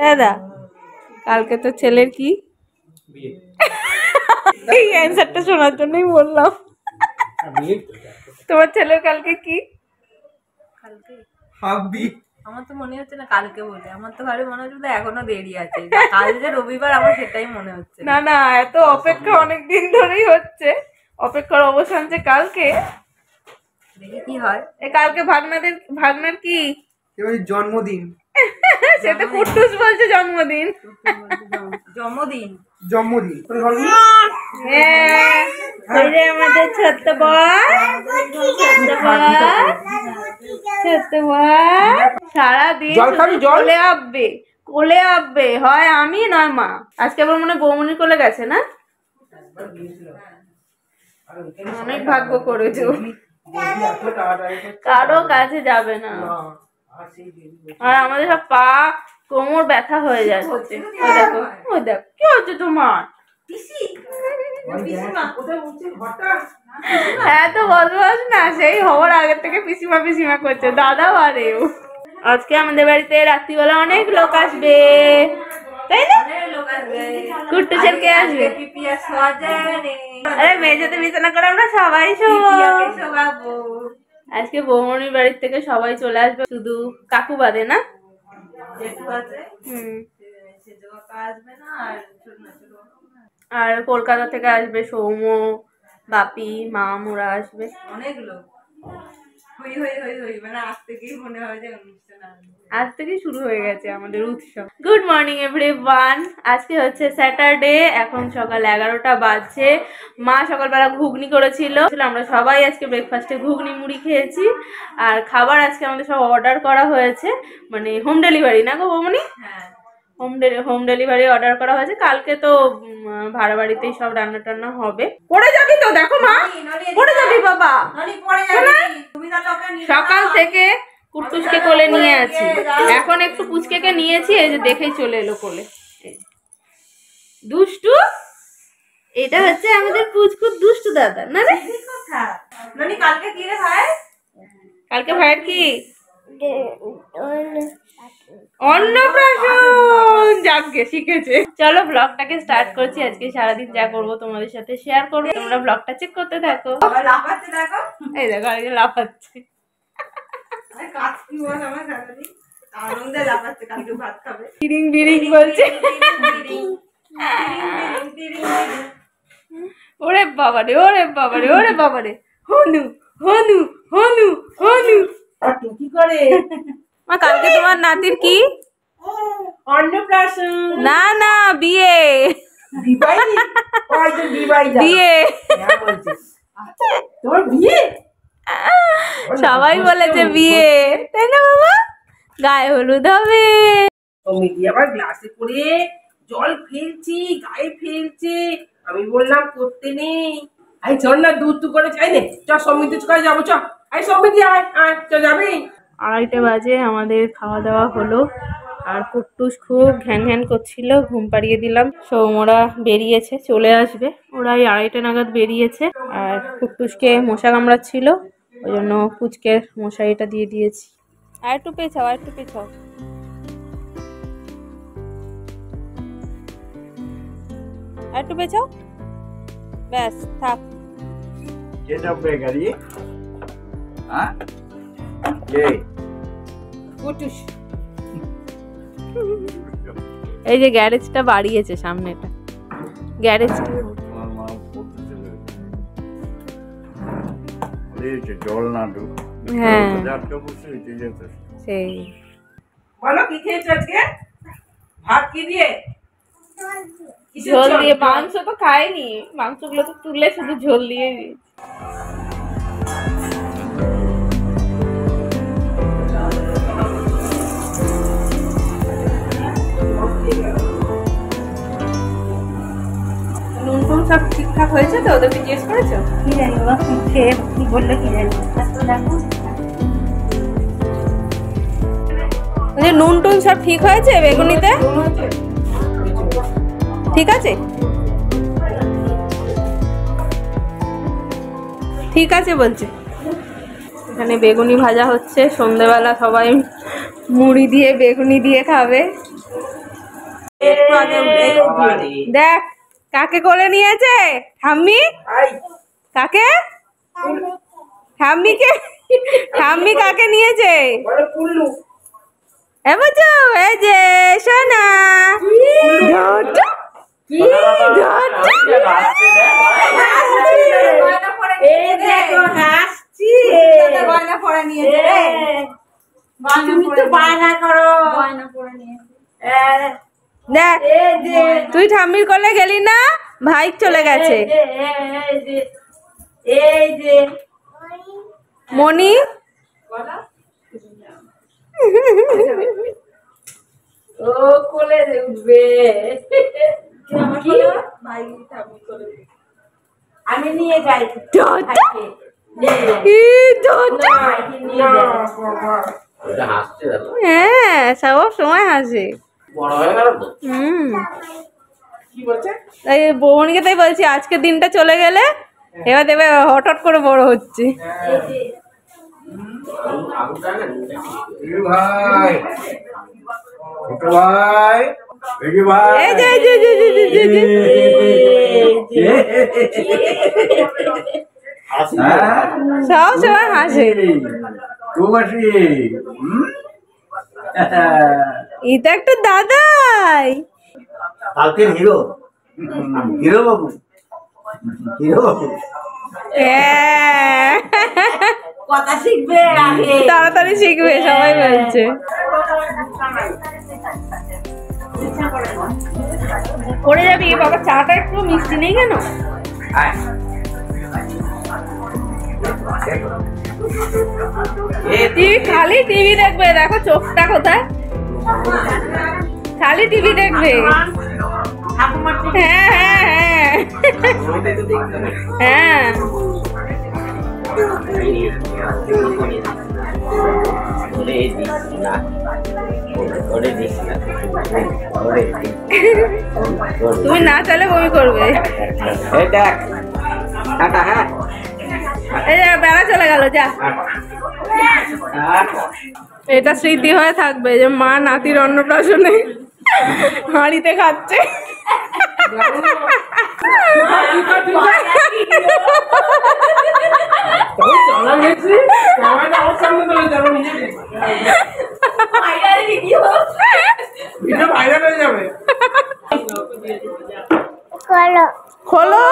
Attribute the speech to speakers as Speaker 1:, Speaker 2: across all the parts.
Speaker 1: দাদা কালকে তো ছেলের কি এই অ্যান্সারটা শোনার জন্যই বললাম। তোমার ছেলের কালকে কি? কালকে হাবি। আমার তো মনে হচ্ছে না কালকে বলে, আমার তো ঘরে মনে হচ্ছে এখনো দেরি আছে, কাল যে রবিবার আমার সেটাই মনে হচ্ছে। না না, এত অপেক্ষা অনেক দিন ধরেই হচ্ছে, অপেক্ষার অবসান যে কালকে। দেখি কি হয়। কালকে ভাগনার কি জন্মদিন। সেটা কুট্টুস বলছে জন্মদিন। জন্মদিন জন্মদিন আমাদের ছোট্ট বয়, ছোট্ট বয় সারাদিন কোলে আববে, হয় আমি নয় মা। আজকে আবার মনে হয় বৌমনির কোলে গেছে না? অনেক ভাগ্য করেছো, কারো কাছে যাবে না। আর আমাদের সব পা কোমর ব্যথা হয়ে যাচ্ছে। দেখো ওই দেখো কি হচ্ছে তোমার? হ্যাঁ তো বসবাস না, সেই হওয়ার আগের থেকে পিসিমা পিসিমা করছে দাদা বারেও। আজকে আমাদের বাড়িতে রাত্রিবেলা অনেক লোক আসবে, তাই না? কুট্টুসের কে আসবে? আরে মেঝেতে বিছানা করে আমরা সবাই শোবো। আজকে বৌমনির বাড়ির থেকে সবাই চলে আসবে, শুধু কাকু বাদে না? আর কলকাতা থেকে আসবে সৌম্য, বাপি, মাম, ওরা আসবে অনেক লোক। আজ থেকেই শুরু হয়ে গেছে আমাদের উৎসব। Good morning everyone. আজকে হচ্ছে স্যাটারডে, এখন সকাল 11টা বাজছে। মা সকালবেলা ঘুগনি করেছিল, আমরা সবাই আজকে ব্রেকফাস্টে ঘুগনি মুড়ি খেয়েছি। আর খাবার আজকে আমাদের সব অর্ডার করা হয়েছে, মানে হোম ডেলিভারি না গো বৌমনি? হোম ডেলিভারি অর্ডার করা হয়েছে। কালকে তো ভাড়া বাড়িতেই সব রান্না টান্না হবে। পড়ে যাবি তো, দেখো মা পড়ে যাবি বাবা। সকাল থেকে কুট্টুসকে কোলে নিয়ে আছি, এখন একটু পুচকেকে নিয়েছি, এই যে দেখেই চলে এলো কোলে। দুষ্টু, এটা হচ্ছে আমাদের পুচকুর দুষ্টু দাদা না রে? কালকে কি রে ভাই? কালকে ভাইয়ের কি? অন্নপ্রাশন। যাকে শিখেছে। চলো ব্লগটাকে স্টার্ট করছি। আজকে সারাদিন যা করবো তোমাদের সাথে শেয়ার করবো, তোমরা ব্লগটা চেক করতে থাকো। এই দেখো আরেকজন লাফাচ্ছে। ওরে বাবারে, ওরে বাবারে, ওরে বাবারে, হনু হনু হনু হনু। কি করে মা? কালকে তোমার নাতির কি? অন্নপ্রাশন। না না, বিয়ে। বিয়ে। তোমার বিয়ে? সবাই বলেছে বিয়ে, তাই না বাবা? গায়ে হলুদ হবে। আবার গ্লাসে করে জল ফেলছি, গায়ে ফেলছে। আমি বললাম করতে নেই। আই চল না, দুধ করে চাই নে, চ সমিতি করে যাবো, চ আই সমিতি আয় আয়, চ যাবি। 2:30 বাজে আমাদের খাওয়া দাওয়া হলো। আর কুট্টুস খুব ঘ্যান ঘ্যান করছিল, ঘুম পাড়িয়ে দিলাম। সৌমরা বেরিয়েছে, চলে আসবে। ওরা 2:30 নাগাদ বেরিয়েছে। আর কুট্টুসকে মশা কামড়াচ্ছিল, ওই জন্য কুচকে মশারিটা দিয়ে দিয়েছি। আর একটু পেছাও, আর একটু পেছাও। আর একটু পেছাও, ব্যাস থাক। কে যাবে গাড়ি? হ্যাঁ কে? কুটুস। এই যে গ্যারেজটা বাড়িয়েছে সামনেটা, গ্যারেজটা। জল না ঢুক। হ্যাঁ সেই। বলো কি খেয়েছো আজকে? ভাত কি দিয়ে? ঝোল দিয়ে। মাংস তো খাইনি, মাংসগুলো তো তুলে শুধু ঝোল দিয়ে দিয়েছি। নুন টুন সব ঠিকঠাক হয়েছে তো? ওদেরকে জিজ্ঞেস করেছো? কি জানি বাবা, খেয়ে কি বললো কি জানি। নুন টুন সব ঠিক হয়েছে বেগুনিতে? ঠিক আছে, ঠিক আছে বলছে। এখানে বেগুনি ভাজা হচ্ছে, সন্ধ্যেবেলা সবাই মুড়ি দিয়ে বেগুনি দিয়ে খাবে। দেখ কাকে কোলে নিয়েছে ঠাম্মি, কাকে ঠাম্মিকে, ঠাম্মি কাকে নিয়েছে বুঝছো? এই যে সোনা তুই ঠাম্মির কোলে গেলি না, ভাই চলে গেছে। এই যে মনি ও কোলে উঠবে, আমি নিয়ে যাই। হ্যাঁ সব সময় হাসে। বৌমনিকে তাই বলছি আজকের দিনটা চলে গেলে এবার দেবে হঠাৎ করে বড় হচ্ছে। সব সময় হাসে। এটা একটু দাদাই
Speaker 2: কালকে হিরো, হিরো বাবু, হিরো বাবু
Speaker 1: কথা শিখবে, তাড়াতাড়ি শিখবে সবাই বলছে। পড়ে যাবি বাবা, চাটা একটু মিষ্টি নেই কেন? খালি টিভি দেখবে, দেখো চোখটা কোথায়, খালি টিভি দেখবে। হ্যাঁ হ্যাঁ হ্যাঁ হ্যাঁ তুমি না চাইলে বমি করবে। বেড়া চলে গেল, যা। এটা স্মৃতি হয়ে থাকবে যে মা নাতির অন্নপ্রাশনে হাঁড়িতে খাচ্ছে। খোলো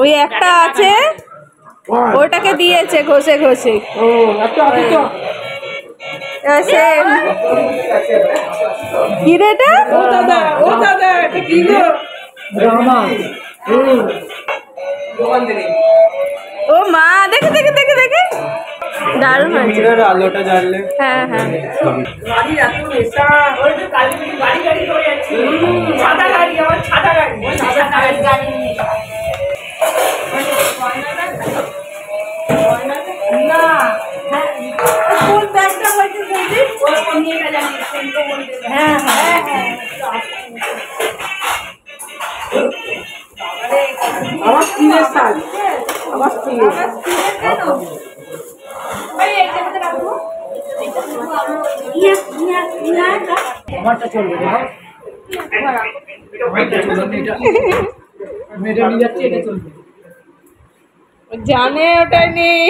Speaker 1: ওই একটা আছে, ওটাকে দিয়েছে ঘষে ঘষে। কি রে এটা? ও মা, দেখে দেখে দেখে দেখে দারুণ আছে।
Speaker 2: আলোটা জ্বাললে,
Speaker 1: হ্যাঁ হ্যাঁ
Speaker 3: আমার স্ত্রীর সাজ, আমার স্ত্রীর আমারটা চলবে না, মেয়েটা নিয়ে যাচ্ছে, এটা চলবে।
Speaker 1: জানে ওটা নেই।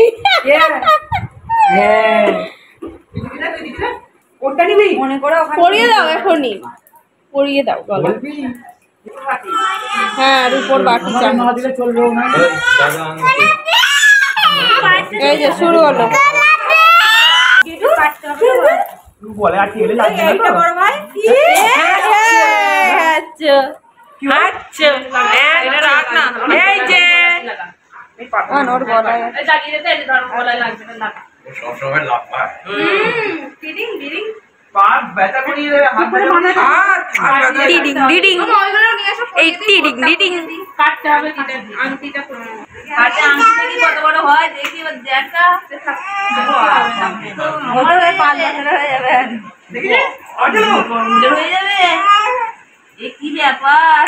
Speaker 3: ওটা নিবি মনে করে,
Speaker 1: পরিয়ে দাও এখনই, পরিয়ে দাও গলা। হ্যাঁ রূপোর বাটি চাই,
Speaker 3: না দিলে চলবে না।
Speaker 1: এই যে শুরু হলো।
Speaker 2: বলে আর খেলে লাগবে না তো। সবসময় লাভ পায়। পাঁচ ব্যথা করিয়ে দেবে, হাত ব্যথা মানে
Speaker 1: ডিডিং ডিডিং, এই ডিডিং ডিডিং কাটতে হবে। আংটিটা কাটে, আংটিটা কি কত বড় হয় দেখি, দেখা আমার ওই 5 বছর হয়ে যাবে,
Speaker 3: দেখি অজলো
Speaker 1: হয়ে যাবে। এ কি ব্যাপার?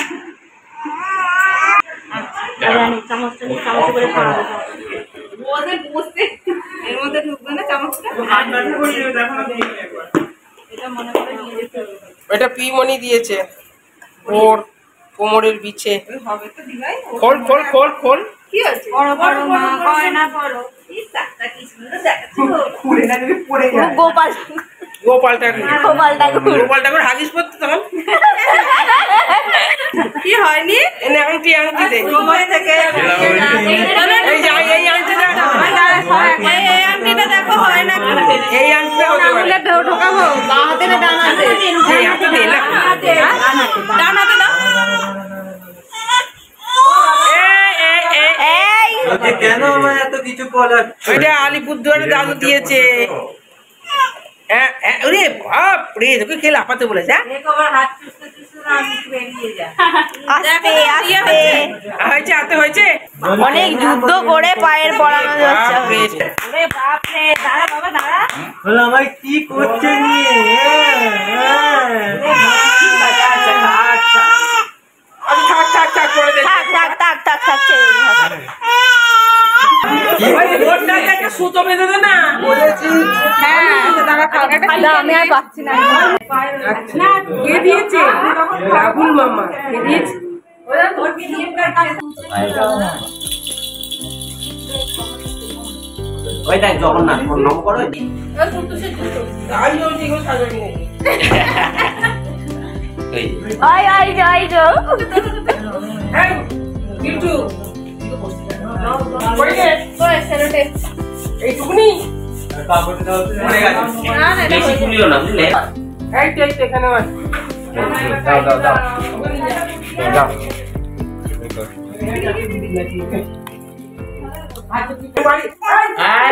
Speaker 1: চামচ করে খাওয়া বসে বসে এর মধ্যে ঢুকবে না চামচটা। এটা মনে করে নিয়ে যেতে হবে।
Speaker 3: এটা পিমনি দিয়েছে ওর কোমরের বিছে।
Speaker 1: হবে তো দিবাই।
Speaker 3: খোল খোল খোল খোল।
Speaker 1: কি আছে? বড় বড় মা কয় না বড়। এই সাতটা কি সুন্দর দেখাচ্ছে গো।
Speaker 2: পুড়ে না যদি পড়ে যায়।
Speaker 1: গোপাল
Speaker 3: গোপাল ঠাকুর।
Speaker 1: গোপাল ঠাকুর।
Speaker 3: গোপাল ঠাকুর হাগিস পড়তো তখন।
Speaker 1: কি হয়নি?
Speaker 3: এনে আংটি আংটি দে।
Speaker 1: কোমরে থেকে
Speaker 3: এই যে এই আংটিটা।
Speaker 1: এই আংটিটা দেখো হয় না।
Speaker 3: এই আংটিটা
Speaker 1: আঙুলে ঢোকাবো বা হাতে না ডান হাতে?
Speaker 3: এই হাতে দে না।
Speaker 1: ডান হাতে দাও।
Speaker 2: কেন আমার এত কিছু বলার?
Speaker 3: ওইটা আলিপুরদুয়ারে দাদু দিয়েছে। ওরে বাপ রে, তোকে কে লাফাতে বলেছে?
Speaker 1: হাত চুষতে চুষতে না বেরিয়ে যায়।
Speaker 4: আস্তে আস্তে
Speaker 3: হয়েছে হাতে হয়েছে।
Speaker 4: অনেক যুদ্ধ করে পায়ের পড়ানো যাচ্ছে।
Speaker 3: বাপ রে।
Speaker 1: ওরে বাপ রে, দাঁড়া বাবা দাঁড়া।
Speaker 2: বলো আমায় কি করছে নিয়ে?
Speaker 3: আমি থাক থাক থাক করে দে।
Speaker 4: থাক থাক থাক থাক থাক ছেড়ে দে, থাক।
Speaker 3: ওই বোর্ডটাতে একটা সুতো বেঁধে দে না। বলেছি।
Speaker 4: দাও, আমি আর পাচ্ছি না।
Speaker 3: আচ্ছা, কে দিয়েছে? রাহুল মামা কে দিয়েছে?
Speaker 2: ওই দেখ জগন্নাথ প্রণাম করো।
Speaker 3: তাই বলছি এগুলো সাজাবি নাকি?
Speaker 4: ওই ওই ওই গো।
Speaker 3: এই, কিন্তু কই রে? এইটুকুনি?
Speaker 2: পড়ে গেছে। বেশি খুলিও না বুঝলে?
Speaker 3: এই তো এখানে আছে।
Speaker 2: দাও দাও দাও দাও।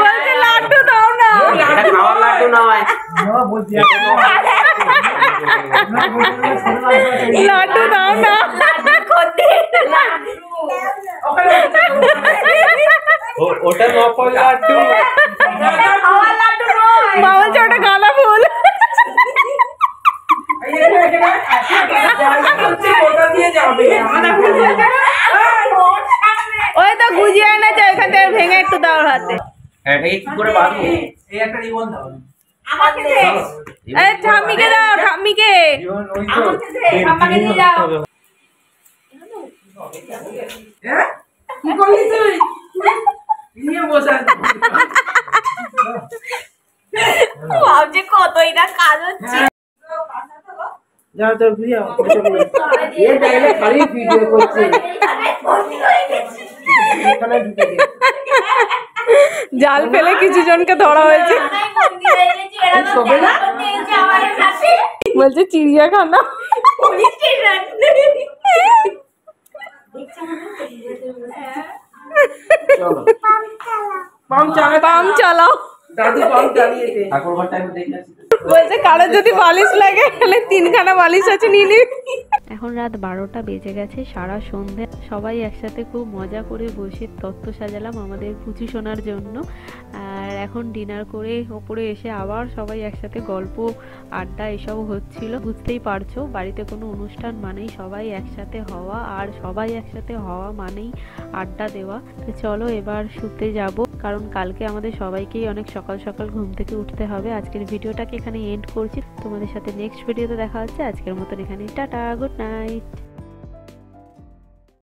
Speaker 4: বলছে লাড্ডু দাও না।
Speaker 2: এটা খাওয়ার লাড্ডু নয়।
Speaker 4: লাড্ডু দাও না।
Speaker 2: ওটা নকল লাড্ডু।
Speaker 4: মা বলছে ওটা গাঁদা ফুল। ওই তো গুজিয়ে এনেছে, ওইখান থেকে ভেঙে একটু দাও ওর হাতে।
Speaker 2: এটা কি করে বাঁধবো? এই একটা রিবন দাও।
Speaker 1: আমাকে দে।
Speaker 4: এই ঠাম্মিকে দাও, ঠাম্মিকে।
Speaker 1: আমাকে দে, আমাকে দিয়ে যাও।
Speaker 3: কি করলি তুই? নিয়ে বসে আছিস।
Speaker 4: ভাবছি কতই না কাজ হচ্ছে।
Speaker 3: যাও তো ভিডিও এ দেখলে খালি ভিডিও করছে। এখানে ঢুকে দে।
Speaker 4: জাল ফেলে কিছু জনকে ধরা হয়েছে। বলছে চিড়িয়াখানা।
Speaker 3: চলো পাম
Speaker 4: চালাও।
Speaker 3: দাদু পাম চালিয়েছে।
Speaker 2: ঠাকুর ঘরটা একটু দেখে আসি।
Speaker 4: বলছে কারো যদি বালিশ লাগে তাহলে 3খানা বালিশ আছে নিয়ে নিবি।
Speaker 5: এখন রাত 12টা বেজে গেছে। সারা সন্ধে সবাই একসাথে খুব মজা করে বসে তত্ত্ব সাজালাম আমাদের পুচু শোনার জন্য। আর এখন ডিনার করে ওপরে এসে আবার সবাই একসাথে গল্প আড্ডা এসব হচ্ছিল। বুঝতেই পারছো বাড়িতে কোনো অনুষ্ঠান মানেই সবাই একসাথে হওয়া, আর সবাই একসাথে হওয়া মানেই আড্ডা দেওয়া। তো চলো এবার শুতে যাব, কারণ কালকে আমাদের সবাইকেই অনেক সকাল সকাল ঘুম থেকে উঠতে হবে। আজকের ভিডিওটাকে এখানে এন্ড করছি। তোমাদের সাথে নেক্সট ভিডিওতে দেখা হচ্ছে। আজকের মতন এখানে টাটা, গুড নাইট।